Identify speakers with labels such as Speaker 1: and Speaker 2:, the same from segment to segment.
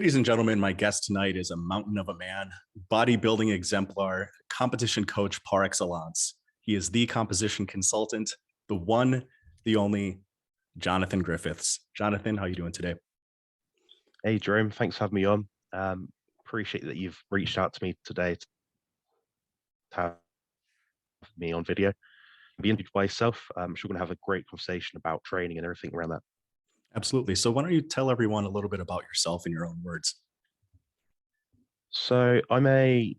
Speaker 1: Ladies and gentlemen, my guest tonight is a mountain of a man, bodybuilding exemplar, competition coach par excellence. He is the composition consultant, the one, the only, Jonathan Griffiths. Jonathan, how are you doing today?
Speaker 2: Hey, Jerome, thanks for having me on. Appreciate that you've reached out to me today to have me on video. Be introduced by yourself. I'm sure we're going to have a great conversation about training and everything around that.
Speaker 1: Absolutely. So, why don't you tell everyone a little bit about yourself in your own words?
Speaker 2: So, I'm a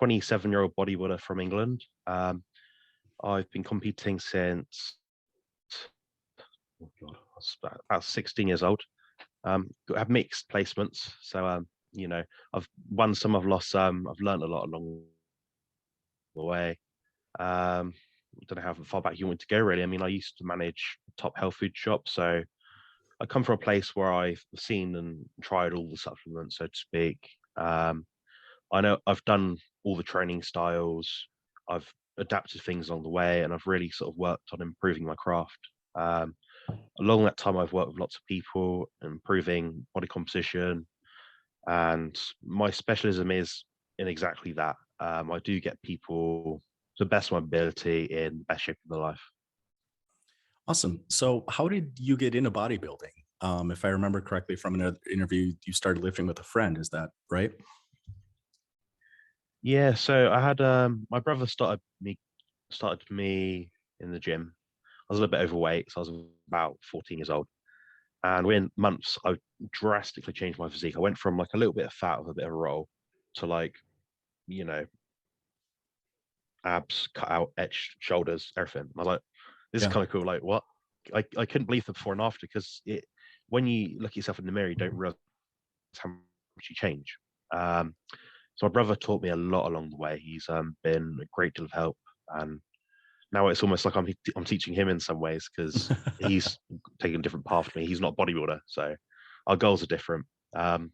Speaker 2: 27-year-old bodybuilder from England. I've been competing since oh God, I was about 16 years old. I have mixed placements, so I've won some, I've lost some. I've learned a lot along the way. I don't know how far back you want to go, really. I mean, I used to manage a top health food shop, so I come from a place where I've seen and tried all the supplements, so to speak. Um, I know I've done all the training styles. I've adapted things along the way, and I've really sort of worked on improving my craft. Um, Along that time, I've worked with lots of people, improving body composition, and my specialism is in exactly that. I do get people to the best of my ability in the best shape of their life.
Speaker 1: Awesome. So, how did you get into bodybuilding? If I remember correctly from another interview, you started lifting with a friend. Is that right?
Speaker 2: Yeah, so I had my brother started me in the gym. I was a little bit overweight, so I was about 14 years old. And within months, I drastically changed my physique. I went from like a little bit of fat with a bit of a roll to like, you know, abs, cut out, etched shoulders, everything. I was like, this is
Speaker 1: Yeah.
Speaker 2: kind of cool. Like, what? I couldn't believe the before and after because when you look at yourself in the mirror, you don't realize how much you change. Um, so my brother taught me a lot along the way. He's been a great deal of help, and now it's almost like I'm teaching him in some ways because he's taking a different path to me. He's not a bodybuilder, so our goals are different. Um,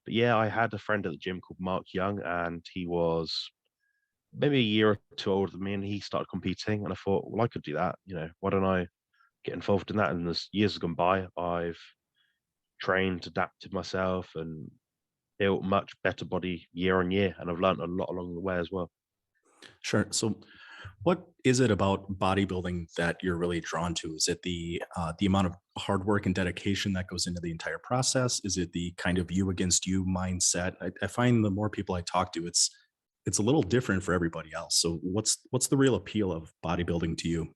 Speaker 2: but yeah, I had a friend at the gym called Mark Young, and he was maybe a year or two older than me, and he started competing. And I thought, well, I could do that. Why don't I get involved in that? And as years have gone by, I've trained, adapted myself, and built much better body year on year. And I've learned a lot along the way as well.
Speaker 1: Sure. So, what is it about bodybuilding that you're really drawn to? Is it the amount of hard work and dedication that goes into the entire process? Is it the kind of you against you mindset? I find the more people I talk to, it's a little different for everybody else. So, what's the real appeal of bodybuilding to you?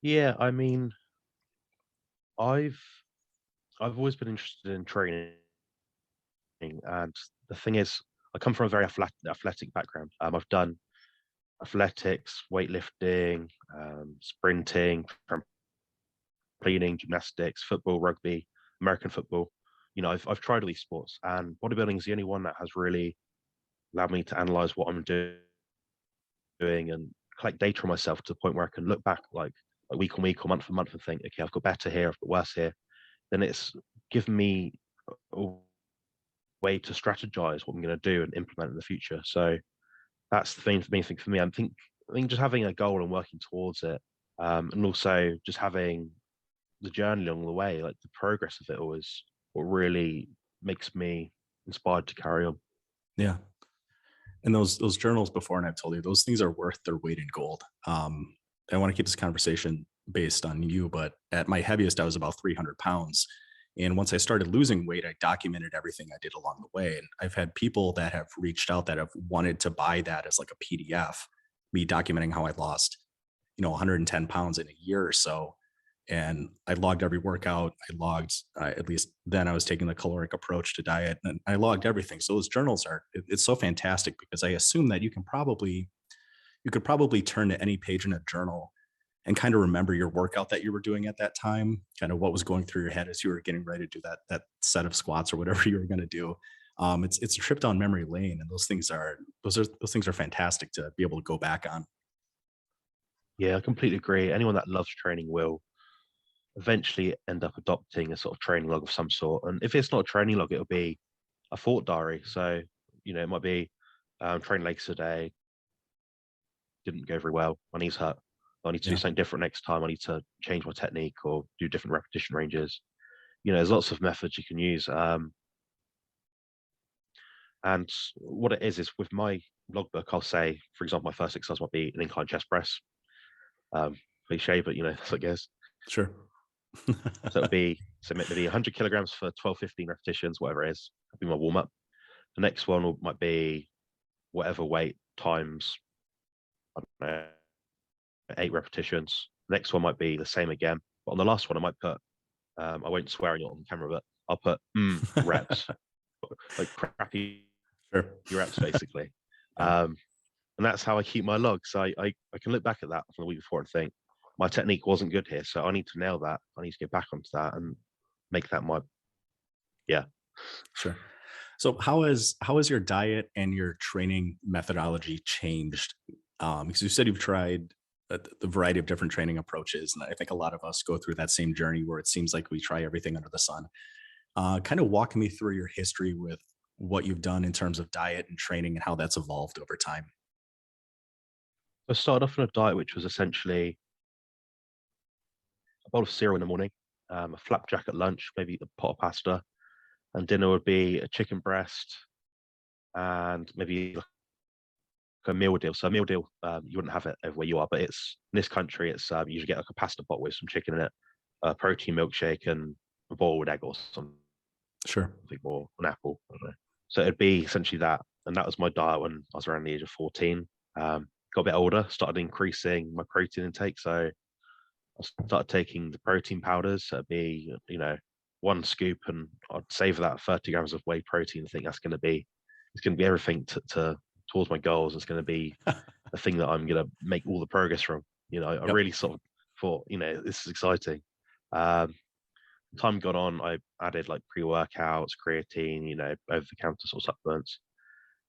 Speaker 2: Yeah, I mean, I've I've always been interested in training, and the thing is, I come from a very athletic background. I've done athletics, weightlifting, sprinting, trampolining, gymnastics, football, rugby, American football. I've tried all these sports, and bodybuilding is the only one that has really allowed me to analyze what I'm doing and collect data on myself to the point where I can look back like week on week or month on month and think, okay, I've got better here, I've got worse here. Then it's given me a way to strategize what I'm going to do and implement in the future. So that's the main thing for me. I think just having a goal and working towards it, and also just having the journey along the way, like the progress of it all, is what really makes me inspired to carry on.
Speaker 1: Yeah. And those journals before, and I've told you, those things are worth their weight in gold. I want to keep this conversation based on you, but at my heaviest, I was about 300 pounds. And once I started losing weight, I documented everything I did along the way. And I've had people that have reached out that have wanted to buy that as like a PDF, me documenting how I lost, 110 pounds in a year or so. And I logged every workout. I logged, at least then I was taking the caloric approach to diet, and I logged everything. So those journals it's so fantastic because I assume that you could probably turn to any page in a journal and kind of remember your workout that you were doing at that time, kind of what was going through your head as you were getting ready to do that set of squats or whatever you were going to do. It's a trip down memory lane, and those things are fantastic to be able to go back on.
Speaker 2: Yeah, I completely agree. Anyone that loves training will eventually end up adopting a sort of training log of some sort. And if it's not a training log, it'll be a thought diary. So, it might be train legs today, didn't go very well. My knees hurt. I need to do
Speaker 1: Yeah.
Speaker 2: something different next time. I need to change my technique or do different repetition ranges. There's lots of methods you can use. And what it is with my logbook, I'll say, for example, my first exercise might be an incline chest press. Um, Cliche, but that's what it goes.
Speaker 1: Sure.
Speaker 2: So it'll be maybe 100 kilograms for 12, 15 repetitions, whatever it is. That'll be my warm up. The next one might be whatever weight times, I don't know, 8 repetitions. Next one might be the same again. But on the last one, I might put, I won't swear on camera, but I'll put reps, like crappy
Speaker 1: Sure.
Speaker 2: reps, basically.
Speaker 1: Yeah.
Speaker 2: And that's how I keep my log. So I can look back at that from the week before and think, my technique wasn't good here. So I need to nail that. I need to get back onto that and make that my, yeah.
Speaker 1: Sure. So how has your diet and your training methodology changed? Because you said you've tried the variety of different training approaches, and I think a lot of us go through that same journey where it seems like we try everything under the sun. Kind of walk me through your history with what you've done in terms of diet and training and how that's evolved over time.
Speaker 2: I started off on a diet which was essentially a bowl of cereal in the morning, a flapjack at lunch, maybe a pot of pasta, and dinner would be a chicken breast and maybe like a meal deal. So a meal deal, you wouldn't have it over where you are, but it's in this country, it's you usually get like a pasta pot with some chicken in it, a protein milkshake, and a boiled egg or something,
Speaker 1: Sure.
Speaker 2: or an apple. I don't know. So it'd be essentially that, and that was my diet when I was around the age of 14. Got a bit older, started increasing my protein intake. So I started taking the protein powders. So it'd be, 1 scoop, and I'd save that 30 grams of whey protein. I think it's going to be everything towards my goals. It's going to be the thing that I'm going to make all the progress from. I
Speaker 1: Yep.
Speaker 2: really sort of thought, this is exciting. Um, Time got on, I added like pre-workouts, creatine, over-the-counter sort of supplements,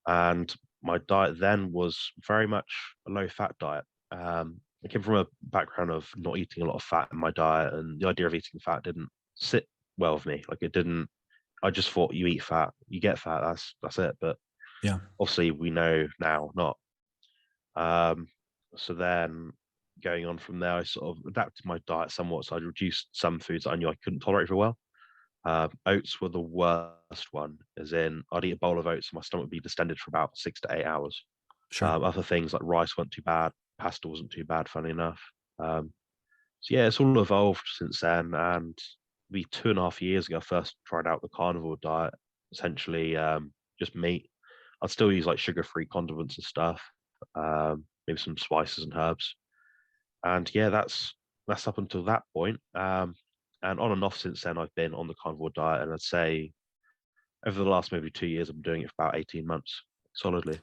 Speaker 2: and my diet then was very much a low-fat diet. I came from a background of not eating a lot of fat in my diet, and the idea of eating fat didn't sit well with me. Like it didn't. I just thought you eat fat, you get fat. That's it. But
Speaker 1: Yeah.
Speaker 2: obviously, we know now not. Um, so then, going on from there, I sort of adapted my diet somewhat. So I reduced some foods that I knew I couldn't tolerate very well. Oats were the worst one, as in I'd eat a bowl of oats and my stomach would be distended for about 6 to 8 hours.
Speaker 1: Sure.
Speaker 2: Other things like rice weren't too bad, pasta wasn't too bad, funny enough. So yeah, it's all evolved since then. And maybe 2.5 years ago, I first tried out the carnivore diet, essentially just meat. I'd still use like sugar-free condiments and stuff, maybe some spices and herbs. And yeah, that's up until that point. And on and off since then, I've been on the carnivore diet, and I'd say over the last maybe 2 years, I've been doing it for about 18 months solidly.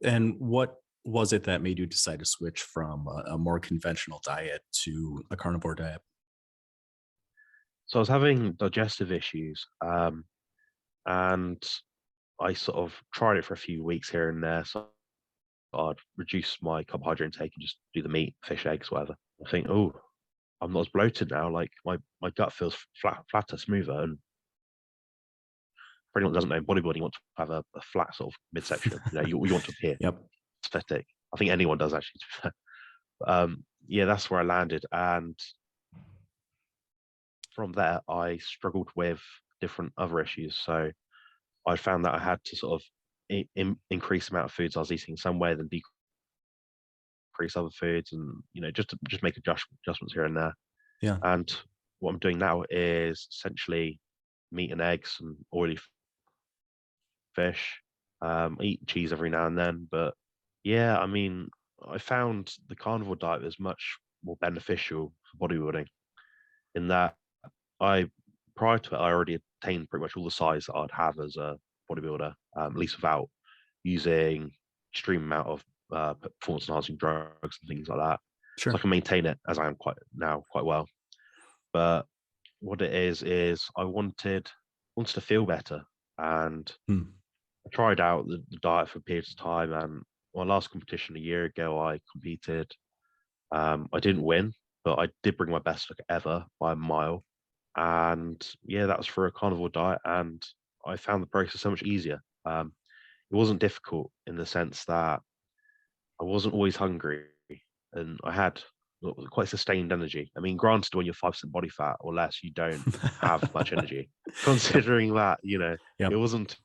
Speaker 1: And what was it that made you decide to switch from a more conventional diet to a carnivore diet?
Speaker 2: So I was having digestive issues, and I sort of tried it for a few weeks here and there. So I'd reduce my carbohydrate intake and just do the meat, fish, eggs, whatever. I think, oh, I'm not as bloated now. Like my gut feels flatter, smoother. And for anyone who doesn't know, bodybuilding, you want to have a flat sort of midsection. You want to appear
Speaker 1: Yep.
Speaker 2: aesthetic. I think anyone does actually. Yeah, that's where I landed, and from there, I struggled with different other issues. So I found that I had to sort of increase the amount of foods I was eating in some way, then decrease other foods, and just make adjustments here and there.
Speaker 1: Yeah.
Speaker 2: And what I'm doing now is essentially meat and eggs and oily fish. I eat cheese every now and then, but yeah, I mean, I found the carnivore diet is much more beneficial for bodybuilding in that I prior to it, I already attained pretty much all the size that I'd have as a bodybuilder, at least without using extreme amount of performance enhancing drugs and things like that. So I
Speaker 1: Sure.
Speaker 2: can maintain it as I am quite well. But what it is I wanted to feel better, and
Speaker 1: Hmm.
Speaker 2: I tried out the diet for periods of time. And my last competition a year ago, I competed. I didn't win, but I did bring my best look ever by a mile. And yeah, that was for a carnivore diet, and I found the process so much easier. It wasn't difficult in the sense that I wasn't always hungry, and I had quite sustained energy. I mean, granted, when you're 5% body fat or less, you don't have much energy.
Speaker 1: Yep.
Speaker 2: Considering that, it
Speaker 1: Yep.
Speaker 2: wasn't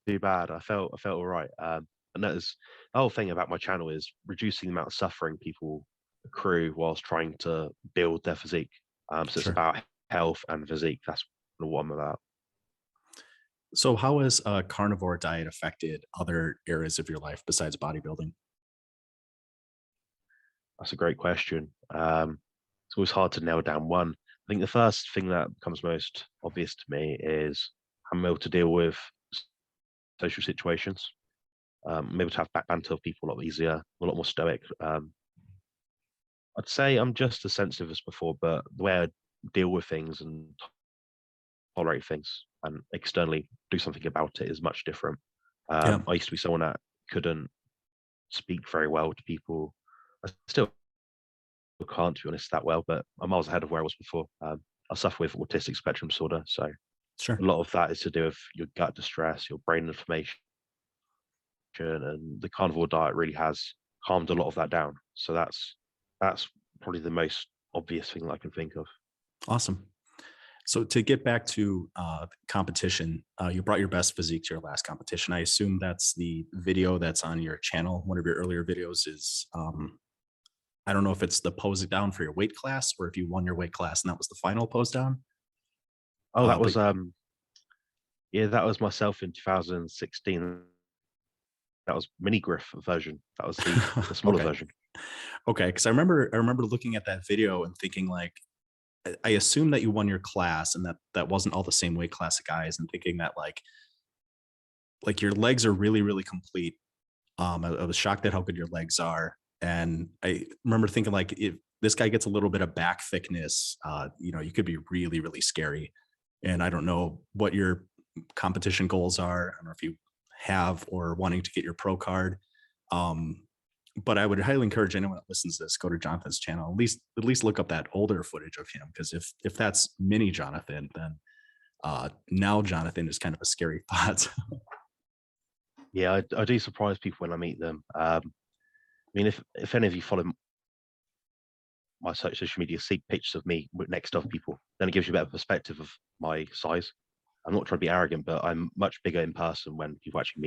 Speaker 2: too bad. I felt all right. And that is the whole thing about my channel is reducing the amount of suffering people accrue whilst trying to build their physique. So it's
Speaker 1: Sure.
Speaker 2: about health and physique. That's what I'm about.
Speaker 1: So how has a carnivore diet affected other areas of your life besides bodybuilding?
Speaker 2: That's a great question. It's always hard to nail down one. I think the first thing that becomes most obvious to me is I'm able to deal with social situations. I'm able to have back banter with people a lot easier, a lot more stoic. I'd say I'm just as sensitive as before, but the way I deal with things and tolerate things and externally do something about it is much different.
Speaker 1: Yeah,
Speaker 2: I used to be someone that couldn't speak very well to people. I still can't, to be honest, that well, but I'm miles ahead of where I was before. I suffer with autistic spectrum disorder, so a
Speaker 1: sure.
Speaker 2: lot of that is to do with your gut distress, your brain inflammation, and the carnivore diet really has calmed a lot of that down. So that's probably the most obvious thing that I can think of.
Speaker 1: Awesome. So to get back to competition, you brought your best physique to your last competition. I assume that's the video that's on your channel. One of your earlier videos is, I don't know if it's the pose down for your weight class or if you won your weight class and that was the final pose down.
Speaker 2: Oh, that
Speaker 1: But
Speaker 2: was yeah, that was myself in 2016. That was mini griff version. That was the smaller
Speaker 1: okay,
Speaker 2: version.
Speaker 1: okay, because I remember looking at that video and thinking like, I assume that you won your class and that that wasn't all the same weight class of guys, and thinking that like your legs are really really complete. I was shocked at how good your legs are, and I remember thinking like if this guy gets a little bit of back thickness, you could be really really scary. And I don't know what your competition goals are. I don't know if you have or wanting to get your pro card. Um, but I would highly encourage anyone that listens to this, go to Jonathan's channel. At least look up that older footage of him, because if that's mini Jonathan, then now Jonathan is kind of a scary thought.
Speaker 2: Yeah, I do surprise people when I meet them. I mean, if any of you follow my social media, see pictures of me next to other people, then it gives you a better perspective of my size. I'm not trying to be arrogant, but I'm much bigger in person when people actually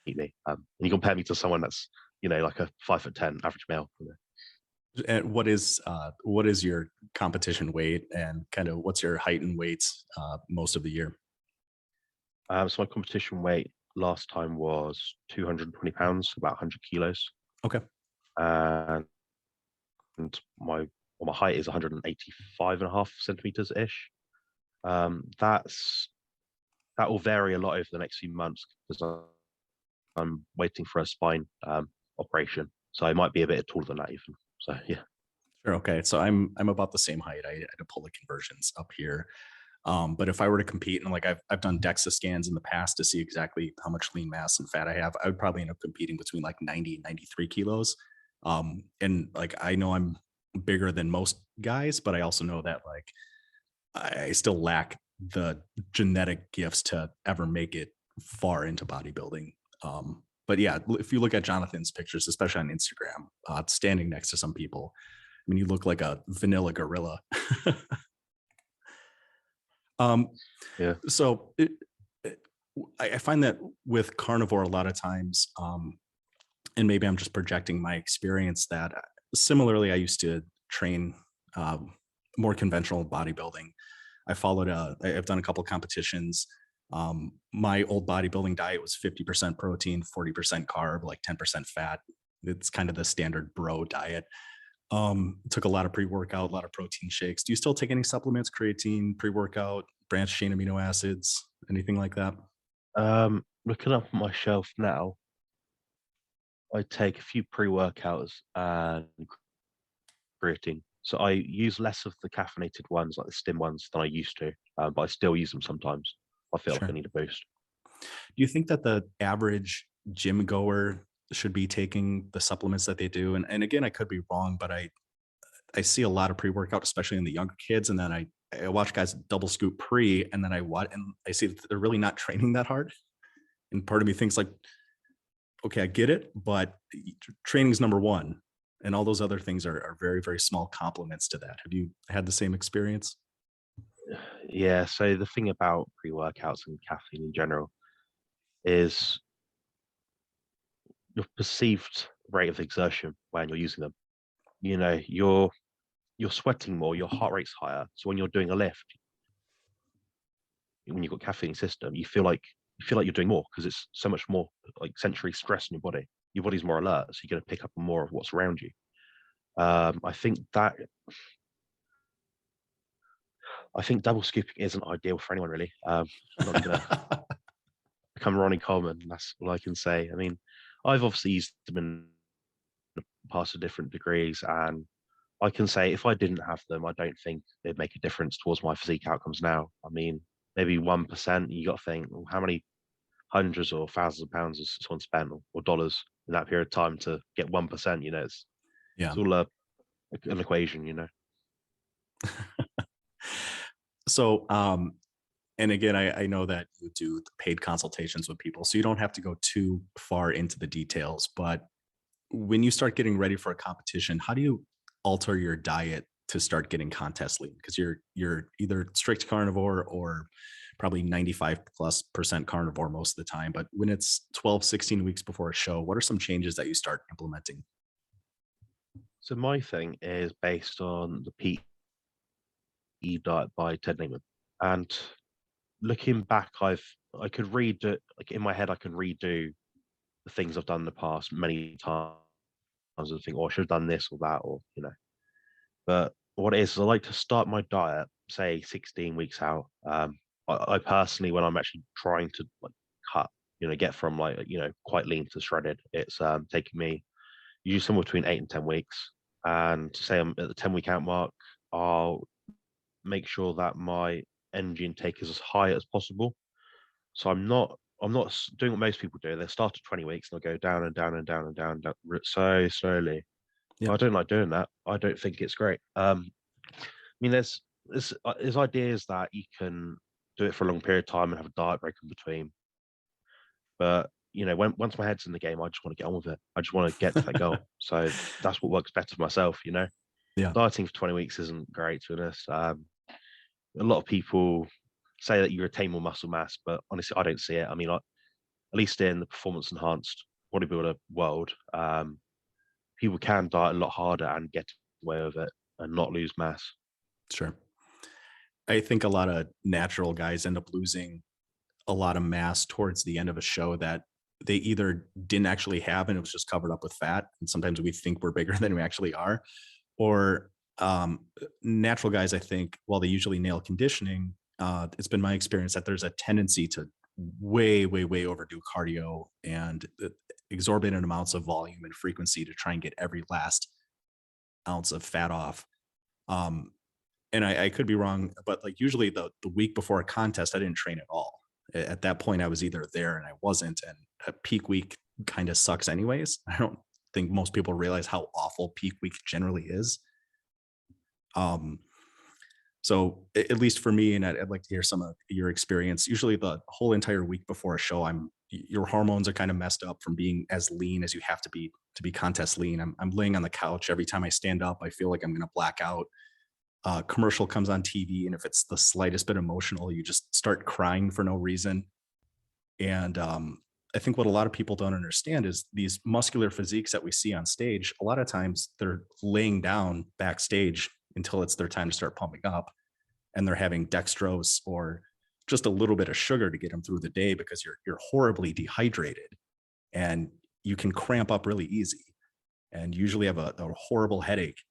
Speaker 2: meet me. And you compare me to someone that's like a 5'10" average male.
Speaker 1: And what is your competition weight, and kind of what's your height and weights most of the year?
Speaker 2: So my competition weight last time was 220 pounds, about 100 kilos,
Speaker 1: Okay.
Speaker 2: and my height is 185 and a half centimeters ish. That will vary a lot over the next few months because I'm waiting for a spine operation, so I might be a bit taller than that even. So yeah.
Speaker 1: Sure. Okay. So I'm about the same height. I had to pull the conversions up here. But if I were to compete, and like I've done DEXA scans in the past to see exactly how much lean mass and fat I have, I would probably end up competing between like 90 and 93 kilos. And like I know I'm bigger than most guys, but I also know that like I still lack the genetic gifts to ever make it far into bodybuilding. But yeah, if you look at Jonathan's pictures, especially on Instagram, standing next to some people, I mean, you look like a vanilla gorilla. um,
Speaker 2: Yeah.
Speaker 1: so I find that with carnivore, a lot of times, and maybe I'm just projecting my experience, that similarly, I used to train more conventional bodybuilding. I've done a couple competitions. My old bodybuilding diet was 50% protein, 40% carb, like 10% fat. It's kind of the standard bro diet. Took a lot of pre-workout, a lot of protein shakes. Do you still take any supplements, creatine, pre-workout, branched chain amino acids, anything like that?
Speaker 2: Looking up on my shelf now, I take a few pre-workouts and creatine. So I use less of the caffeinated ones, like the stim ones, than I used to, but I still use them sometimes. I feel like I
Speaker 1: Sure.
Speaker 2: need a boost.
Speaker 1: Do you think that the average gym goer should be taking the supplements that they do? And again, I could be wrong, but I see a lot of pre-workout, especially in the younger kids. And then I watch guys double scoop pre, and then I see that they're really not training that hard. And part of me thinks like, okay, I get it, but training's number one. And all those other things are very, very small complements to that. Have you had the same experience?
Speaker 2: Yeah. So the thing about pre-workouts and caffeine in general, is your perceived rate of exertion when you're using them. You know, you're sweating more, your heart rate's higher. So when you're doing a lift, when you've got caffeine system, you feel like you're doing more because it's so much more like sensory stress in your body. Your body's more alert, so you're going to pick up on more of what's around you. I think that I think double scooping isn't ideal for anyone really. I'm not going to become Ronnie Coleman. That's all I can say. I mean, I've obviously used them in the past to different degrees, and I can say if I didn't have them, I don't think they'd make a difference towards my physique outcomes now. I mean, maybe 1%. You got to think, well, how many hundreds or thousands of pounds has someone spent or dollars in that period of time to get 1%? You know,
Speaker 1: Yeah.
Speaker 2: it's all an equation. You know.
Speaker 1: So, and again, I know that you do paid consultations with people, so you don't have to go too far into the details. But when you start getting ready for a competition, how do you alter your diet to start getting contest lean? Because you're either strict carnivore or probably 95+% carnivore most of the time. But when it's 12, 16 weeks before a show, what are some changes that you start implementing?
Speaker 2: So my thing is based on the PE diet by Ted Naiman, and looking back, I could read it like in my head. I can redo the things I've done in the past many times and think, oh, I should have done this or that, or you know. But what it is I like to start my diet, say 16 weeks out. I personally, when I'm actually trying to like cut, you know, get from like quite lean to shredded, it's taking me usually somewhere between 8 and 10 weeks. And say I'm at the 10 week out mark, I'll make sure that my energy intake is as high as possible. So I'm not doing what most people do. They start at 20 weeks and they'll go down and down and down and down, down so slowly.
Speaker 1: Yeah,
Speaker 2: I don't like doing that. I don't think it's great. I mean, there's ideas that you can do it for a long period of time and have a diet break in between. But you know, once my head's in the game, I just want to get on with it. I just want to get to that goal. So that's what works better for myself. You know,
Speaker 1: yeah,
Speaker 2: dieting for 20 weeks isn't great to be honest. A lot of people say that you retain more muscle mass, but honestly, I don't see it. I mean, at least in the performance enhanced bodybuilder world, people can diet a lot harder and get away with it and not lose mass.
Speaker 1: sure. I think a lot of natural guys end up losing a lot of mass towards the end of a show that they either didn't actually have and it was just covered up with fat. And sometimes we think we're bigger than we actually are. Or natural guys, I think, while they usually nail conditioning, it's been my experience that there's a tendency to way, way, way overdo cardio and exorbitant amounts of volume and frequency to try and get every last ounce of fat off. Um, and I could be wrong, but like usually the week before a contest, I didn't train at all. At that point, I was either there and I wasn't. And a peak week kind of sucks, anyways. I don't think most people realize how awful peak week generally is. Um, so at least for me, and I'd like to hear some of your experience. Usually, the whole entire week before a show, your hormones are kind of messed up from being as lean as you have to be contest lean. I'm laying on the couch every time I stand up. I feel like I'm going to black out. Commercial comes on TV, and if it's the slightest bit emotional, you just start crying for no reason. And I think what a lot of people don't understand is these muscular physiques that we see on stage. A lot of times they're laying down backstage until it's their time to start pumping up, and they're having dextrose or just a little bit of sugar to get them through the day because you're horribly dehydrated and you can cramp up really easy and usually have a horrible headache.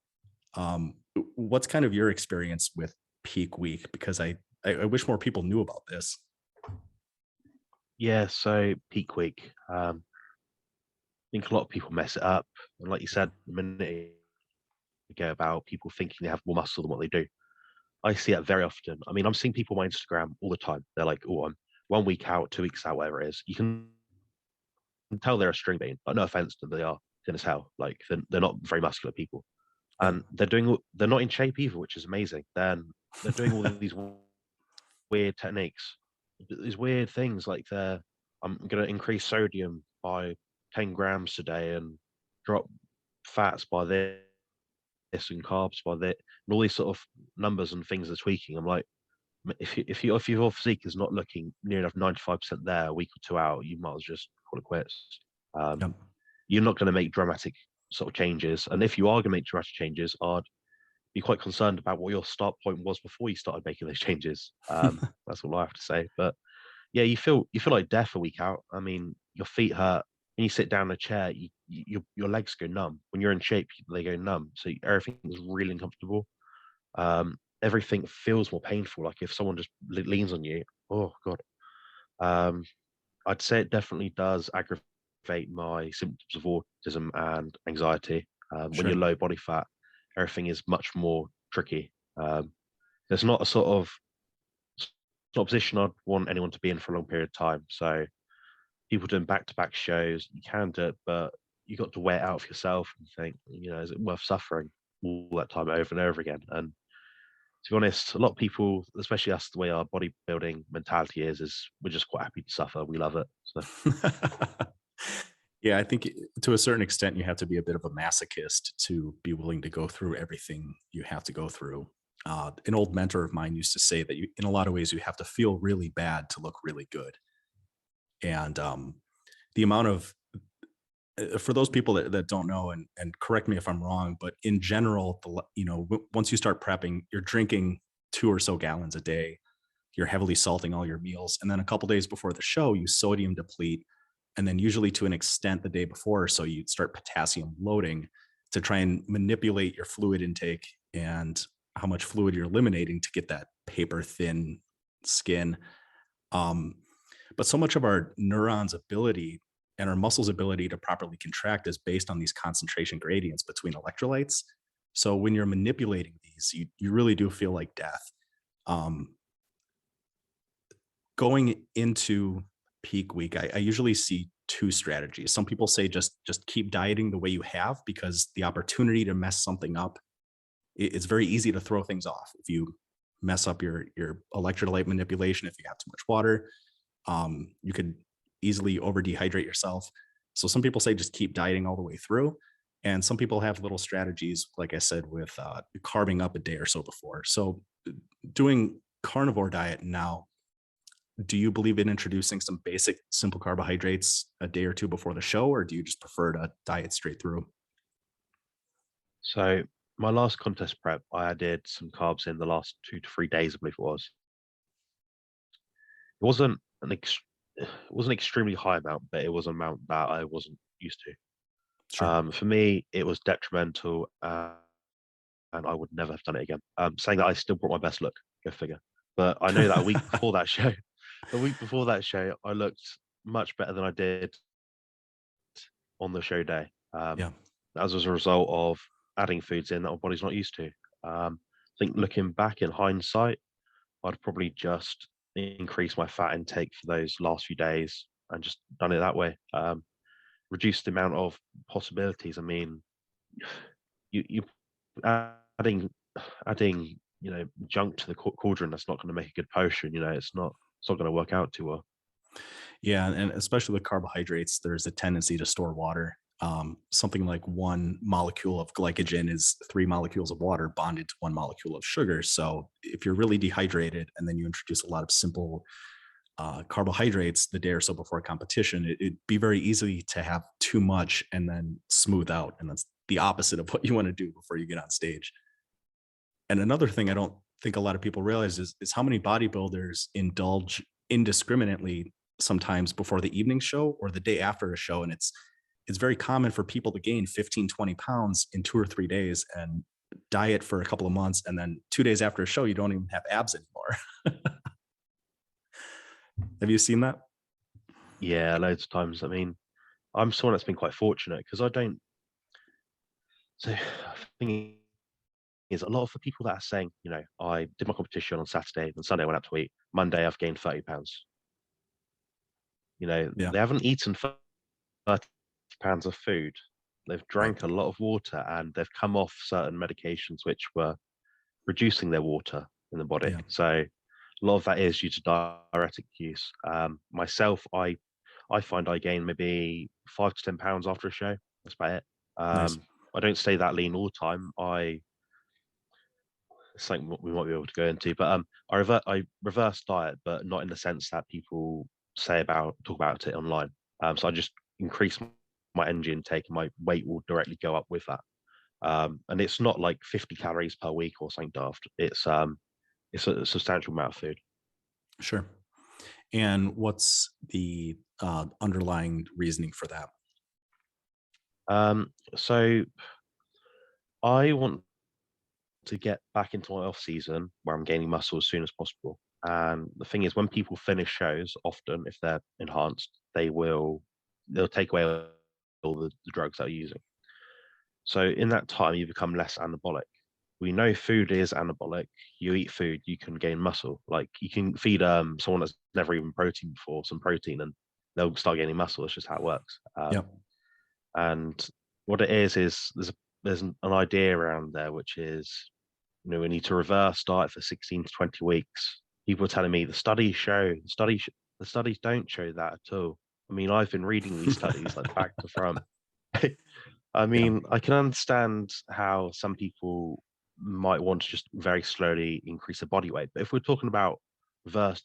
Speaker 1: What's kind of your experience with peak week? Because I wish more people knew about this.
Speaker 2: Yeah, so peak week. I think a lot of people mess it up. And like you said a minute ago about people thinking they have more muscle than what they do. I see that very often. I mean, I'm seeing people on my Instagram all the time. They're like, oh, I'm 1 week out, 2 weeks out, whatever it is. You can tell they're a string bean, but no offense to them, they are thin as hell. Like they're not very muscular people.
Speaker 1: Yeah.
Speaker 2: And they're not in shape either, which is amazing. Then they're doing all these weird techniques, these weird things like I'm going to increase sodium by 10 grams today and drop fats by this and carbs by that, and all these sort of numbers and things they're tweaking. I'm like, if your physique is not looking near enough 95% there a week or two out, you might as well just call it quits. Um,
Speaker 1: Yep.
Speaker 2: you're not going to make dramatic sort of changes, and if you are going to make dramatic changes, I'd be quite concerned about what your start point was before you started making those changes. That's all I have to say. But yeah, you feel like death a week out. I mean, your feet hurt. When you sit down in a chair, your legs go numb. When you're in shape, they go numb. So everything is really uncomfortable. Everything feels more painful. Like if someone just leans on you, oh god. Um, I'd say it definitely does aggravate my symptoms of autism and anxiety. When you're
Speaker 1: Sure.
Speaker 2: low body fat, everything is much more tricky. There's not a sort of it's not a position I'd want anyone to be in for a long period of time. So people doing back-to-back shows, you can do it, but you got to weigh it out for yourself and think, is it worth suffering all that time over and over again? And to be honest, a lot of people, especially us, the way our bodybuilding mentality is we're just quite happy to suffer. We love it. So
Speaker 1: Yeah, I think to a certain extent, you have to be a bit of a masochist to be willing to go through everything you have to go through. An old mentor of mine used to say that in a lot of ways, you have to feel really bad to look really good. And the amount of for those people that don't know, and correct me if I'm wrong, but in general, once you start prepping, you're drinking 2 or so gallons a day. You're heavily salting all your meals, and then a couple days before the show, you sodium deplete, and then usually to an extent the day before, so you start potassium loading to try and manipulate your fluid intake and how much fluid you're eliminating to get that paper thin skin. Um, but so much of our neurons' ability and our muscles' ability to properly contract is based on these concentration gradients between electrolytes. So when you're manipulating these, you really do feel like death. Um, Going into peak week, I usually see two strategies. Some people say just keep dieting the way you have because the opportunity to mess something up, it's very easy to throw things off if you mess up your electrolyte manipulation. If you have too much water, you could easily over dehydrate yourself. So some people say just keep dieting all the way through. And some people have little strategies, like I said, with carving up a day or so before. So doing carnivore diet now, do you believe in introducing some basic simple carbohydrates a day or two before the show, or do you just prefer to diet straight through?
Speaker 2: so my last contest prep, I added some carbs in the last 2 to 3 days, I believe it was. It wasn't it wasn't extremely high amount, but it was an amount that I wasn't used to.
Speaker 1: Sure.
Speaker 2: For me, it was detrimental, and I would never have done it again. Saying that I still brought my best look, go figure. But I know that a week before that show, the week before that show, I looked much better than I did on the show day.
Speaker 1: Yeah.
Speaker 2: As a result of adding foods in that my body's not used to. I think looking back in hindsight, I'd probably just increase my fat intake for those last few days and just done it that way. Reduce the amount of possibilities. I mean, you adding adding junk to the cauldron that's not going to make a good potion. It's not going to work out too well.
Speaker 1: Yeah, and especially with carbohydrates, there's a tendency to store water. Something like 1 molecule of glycogen is 3 molecules of water bonded to 1 molecule of sugar. So if you're really dehydrated and then you introduce a lot of simple carbohydrates the day or so before a competition, it'd be very easy to have too much and then smooth out. And that's the opposite of what you want to do before you get on stage. And another thing I don't think a lot of people realize is how many bodybuilders indulge indiscriminately sometimes before the evening show or the day after a show. And it's very common for people to gain 15, 20 pounds in 2 or 3 days and diet for a couple of months. And then 2 days after a show, you don't even have abs anymore. Have you seen that?
Speaker 2: Yeah, loads of times. I mean, I'm someone that's been quite fortunate because I don't. So, thing is, a lot of the people that are saying, I did my competition on Saturday and Sunday I went out to eat. Monday I've gained 30 pounds.
Speaker 1: Yeah.
Speaker 2: They haven't eaten 30 pounds of food. They've
Speaker 1: Right.
Speaker 2: drank a lot of water and they've come off certain medications which were reducing their water in the body.
Speaker 1: Yeah.
Speaker 2: So a lot of that is due to diuretic use. Myself, I find I gain maybe 5 to 10 pounds after a show. That's about it.
Speaker 1: Nice.
Speaker 2: I don't stay that lean all the time. something we might be able to go into. But I reverse diet, but not in the sense that people talk about it online. So I just increase my energy intake, and my weight will directly go up with that. And it's not like 50 calories per week or something daft. It's a substantial amount of food.
Speaker 1: Sure. And what's the underlying reasoning for that?
Speaker 2: So I want to get back into my off season where I'm gaining muscle as soon as possible. And the thing is, when people finish shows, often if they're enhanced, they'll take away all the drugs that are using. So in that time, you become less anabolic. We know food is anabolic. You eat food, you can gain muscle. Like you can feed someone that's never even protein before some protein, and they'll start gaining muscle. It's just how it works.
Speaker 1: Yep.
Speaker 2: And what it is there's an idea around there, which is, we need to reverse diet for 16 to 20 weeks. People are telling me the studies don't show that at all. I mean, I've been reading these studies like back to front. I
Speaker 1: Yeah.
Speaker 2: mean, I can understand how some people might want to just very slowly increase their body weight. But if we're talking about reverse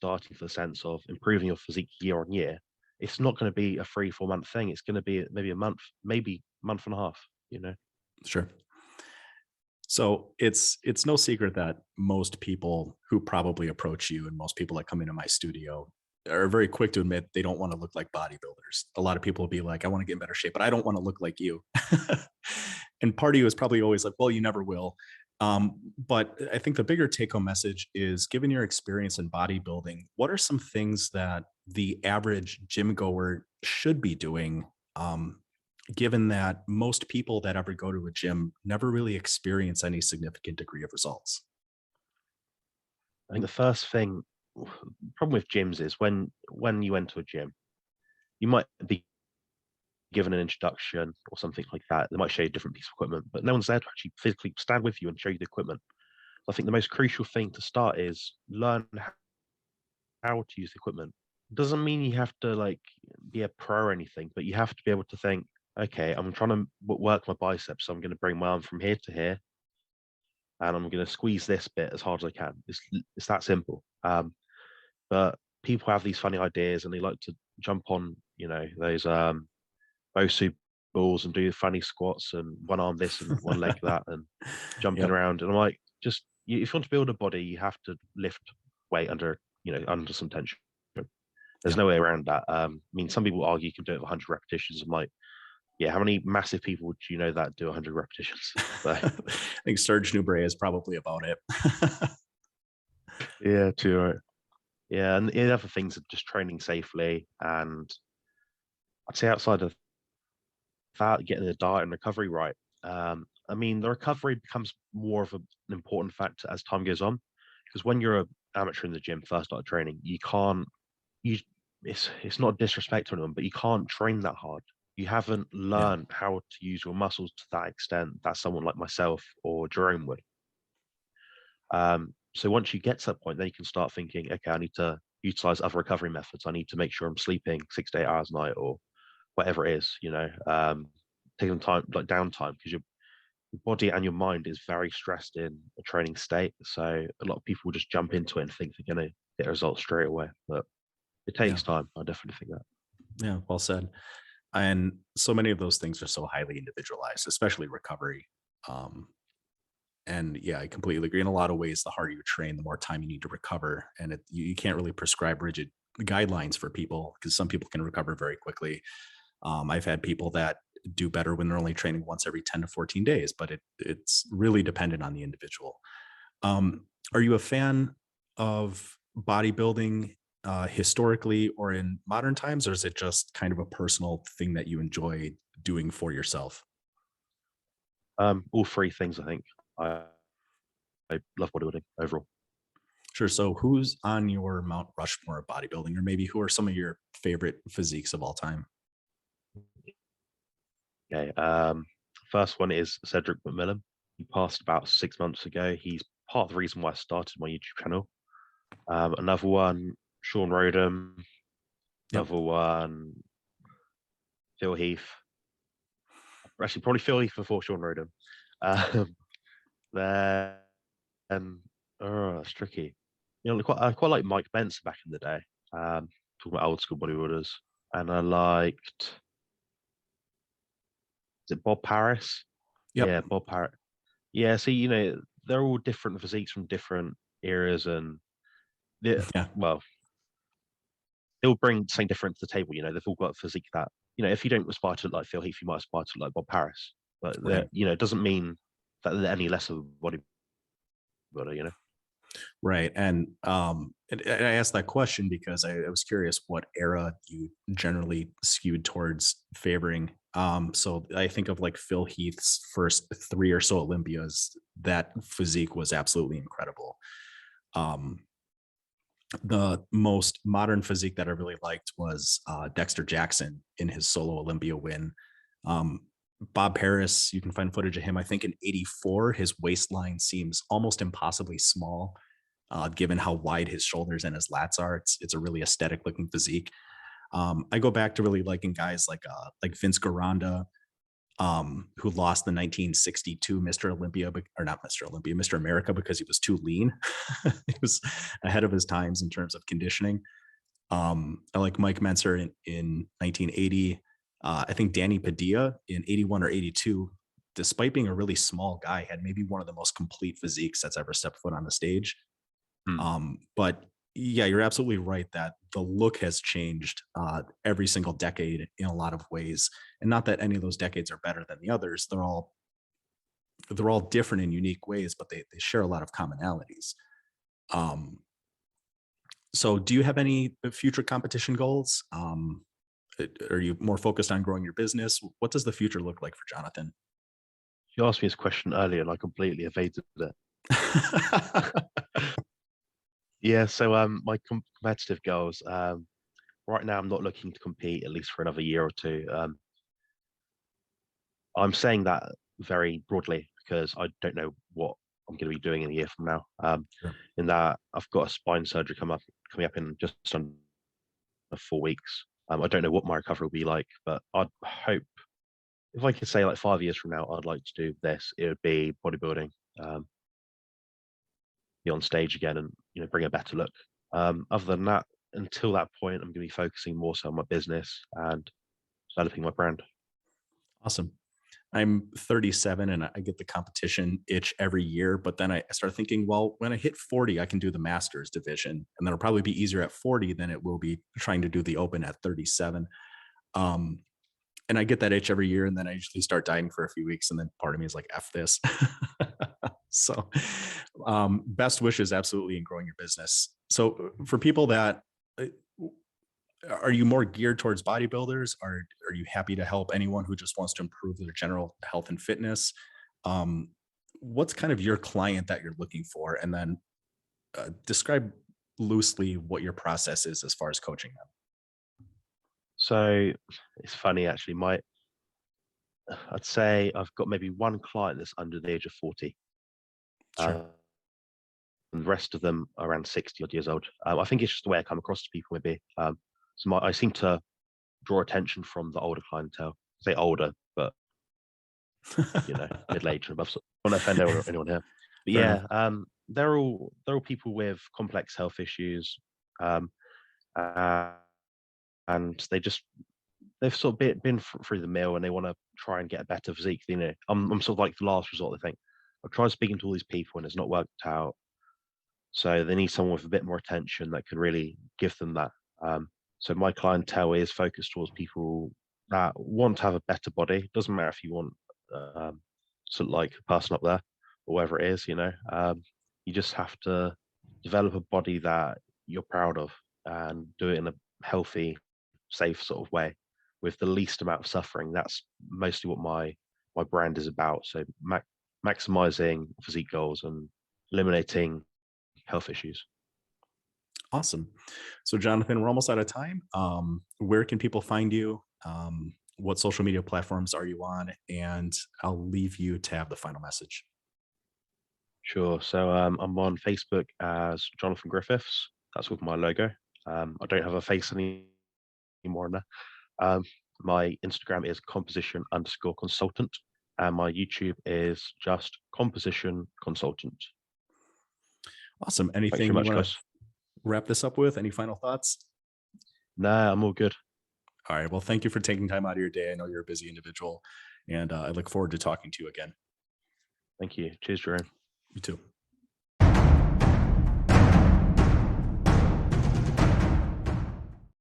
Speaker 2: dieting for the sense of improving your physique year on year, it's not going to be a 3 4 month thing. It's going to be maybe a month, maybe month and a half, you know?
Speaker 1: Sure. So it's no secret that most people who probably approach you and most people that come into my studio are very quick to admit they don't want to look like bodybuilders. A lot of people will be like, I want to get in better shape, but I don't want to look like you. And part of you is probably always like, well, you never will. But I think the bigger take home message is, given your experience in bodybuilding, what are some things that the average gym goer should be doing? Given that most people that ever go to a gym never really experience any significant degree of results.
Speaker 2: I think the first thing, problem with gyms is when you enter a gym, you might be given an introduction or something like that. They might show you a different piece of equipment, but no one's there to actually physically stand with you and show you the equipment. I think the most crucial thing to start is learn how to use the equipment. Doesn't mean you have to like be a pro or anything, but you have to be able to think, okay, I'm trying to work my biceps, so I'm going to bring my arm from here to here, and I'm going to squeeze this bit as hard as I can. It's that simple. But people have these funny ideas, and they like to jump on, those Bosu balls and do funny squats and one arm this and one leg that and jumping
Speaker 1: Yep.
Speaker 2: around. And I'm like, if you want to build a body, you have to lift weight under some tension. There's
Speaker 1: Yep.
Speaker 2: no way around that. I mean, some people argue you can do it with 100 repetitions. I'm like, yeah, how many massive people do you know that do 100 repetitions? So,
Speaker 1: I think Serge Nubret is probably about it.
Speaker 2: yeah, too right. Yeah, and the other things are just training safely, and I'd say outside of that, getting the diet and recovery right. I mean, the recovery becomes more of an important factor as time goes on, because when you're an amateur in the gym, first start training, you can't. You, it's not disrespect to anyone, but you can't train that hard. You haven't
Speaker 1: Yeah.
Speaker 2: learned how to use your muscles to that extent that someone like myself or Jerome would. So once you get to that point, then you can start thinking, okay, I need to utilize other recovery methods. I need to make sure I'm sleeping 6 to 8 hours a night or whatever it is, taking time, like downtime, because your body and your mind is very stressed in a training state. So a lot of people just jump into it and think they're going to get results straight away. But it
Speaker 1: Yeah.
Speaker 2: takes time. I definitely think that.
Speaker 1: Yeah. Well said. And so many of those things are so highly individualized, especially recovery. Um, and yeah, I completely agree. In a lot of ways, the harder you train, the more time you need to recover. And you can't really prescribe rigid guidelines for people, because some people can recover very quickly. I've had people that do better when they're only training once every 10 to 14 days, but it's really dependent on the individual. Are you a fan of bodybuilding historically or in modern times, or is it just kind of a personal thing that you enjoy doing for yourself?
Speaker 2: All three things, I think. I, I love bodybuilding overall.
Speaker 1: Sure. So, who's on your Mount Rushmore of bodybuilding, or maybe who are some of your favorite physiques of all time?
Speaker 2: Okay. First one is Cedric McMillan. He passed about 6 months ago. He's part of the reason why I started my YouTube channel. Another one, Sean Rodham.
Speaker 1: Yep.
Speaker 2: Another one, Phil Heath. Actually, probably Phil Heath before Sean Rodham. Um, oh, that's tricky. I quite like Mike Benson back in the day. Talking about old school bodybuilders, and I liked, is it Bob Paris?
Speaker 1: Yep.
Speaker 2: Yeah, Bob Paris. Yeah, see, they're all different physiques from different eras, and they
Speaker 1: Yeah.
Speaker 2: well, they'll bring something different to the table. They've all got a physique that, if you don't aspire to look like Phil Heath, you might aspire to look like Bob Paris. But
Speaker 1: Right.
Speaker 2: it doesn't mean that they're any less of a bodybuilder.
Speaker 1: Right. And I asked that question because I was curious what era you generally skewed towards favoring. So I think of like Phil Heath's first three or so Olympias, that physique was absolutely incredible. Um, the most modern physique that I really liked was Dexter Jackson in his solo Olympia win. Um, Bob Paris, you can find footage of him. I think in '84, his waistline seems almost impossibly small, given how wide his shoulders and his lats are. It's a really aesthetic looking physique. I go back to really liking guys like Vince Garanda, who lost the 1962 Mr. Olympia, or not Mr. Olympia, Mr. America, because he was too lean. He was ahead of his times in terms of conditioning. I like Mike Menser in 1980. I think Danny Padilla in 81 or 82, despite being a really small guy, had maybe one of the most complete physiques that's ever stepped foot on the stage.
Speaker 2: Hmm.
Speaker 1: But yeah, you're absolutely right that the look has changed every single decade in a lot of ways, and not that any of those decades are better than the others. They're all different in unique ways, but they share a lot of commonalities. Um, so, do you have any future competition goals? Are you more focused on growing your business? What does the future look like for Jonathan?
Speaker 2: You asked me this question earlier, and I completely evaded it. Yeah, so my competitive goals. Right now, I'm not looking to compete at least for another year or two. I'm saying that very broadly because I don't know what I'm going to be doing in a year from now.
Speaker 1: Sure.
Speaker 2: In that, I've got a spine surgery coming up in just under 4 weeks. I don't know what my recovery will be like, but I'd hope, if I could say like 5 years from now, I'd like to do this. It would be bodybuilding, um, be on stage again, and bring a better look. Other than that, until that point, I'm going to be focusing more so on my business and developing my brand.
Speaker 1: Awesome. I'm 37 and I get the competition itch every year, but then I start thinking, well, when I hit 40, I can do the masters division, and that'll probably be easier at 40 than it will be trying to do the open at 37. Um, and I get that itch every year, and then I usually start dieting for a few weeks, and then part of me is like, F this. So, best wishes absolutely in growing your business. So, for people that uh, are you more geared towards bodybuilders? Are you happy to help anyone who just wants to improve their general health and fitness? Um, what's kind of your client that you're looking for? And then describe loosely what your process is as far as coaching them.
Speaker 2: So it's funny actually. I'd say I've got maybe one client that's under the age of 40.
Speaker 1: Sure.
Speaker 2: And the rest of them are around 60 odd years old. I think it's just the way I come across to people, maybe. I seem to draw attention from the older clientele. I say older, but middle aged and above. So I don't offend anyone here. But
Speaker 1: Fair enough.
Speaker 2: yeah, they're all people with complex health issues, um, uh, and they've sort of been through the mill, and they want to try and get a better physique. I'm sort of like the last resort. They think I've tried speaking to all these people and it's not worked out. So they need someone with a bit more attention that can really give them that. So my clientele is focused towards people that want to have a better body. Doesn't matter if you want sort of like a person up there or whatever it is. You just have to develop a body that you're proud of and do it in a healthy, safe sort of way with the least amount of suffering. That's mostly what my brand is about. So maximizing physique goals and eliminating health issues.
Speaker 1: Awesome. So, Jonathan, we're almost out of time. Where can people find you? What social media platforms are you on? And I'll leave you to have the final message.
Speaker 2: Sure. So I'm on Facebook as Jonathan Griffiths. That's with my logo. I don't have a face anymore on there. My Instagram is composition_consultant, and my YouTube is just composition consultant.
Speaker 1: Awesome.
Speaker 2: Thanks very
Speaker 1: Anything you
Speaker 2: much,
Speaker 1: want to
Speaker 2: guys.
Speaker 1: wrap this up with? Any final thoughts?
Speaker 2: Nah, I'm all good.
Speaker 1: All right. Well, thank you for taking time out of your day. I know you're a busy individual, and I look forward to talking to you again.
Speaker 2: Thank you. Cheers, Jerome.
Speaker 1: You too.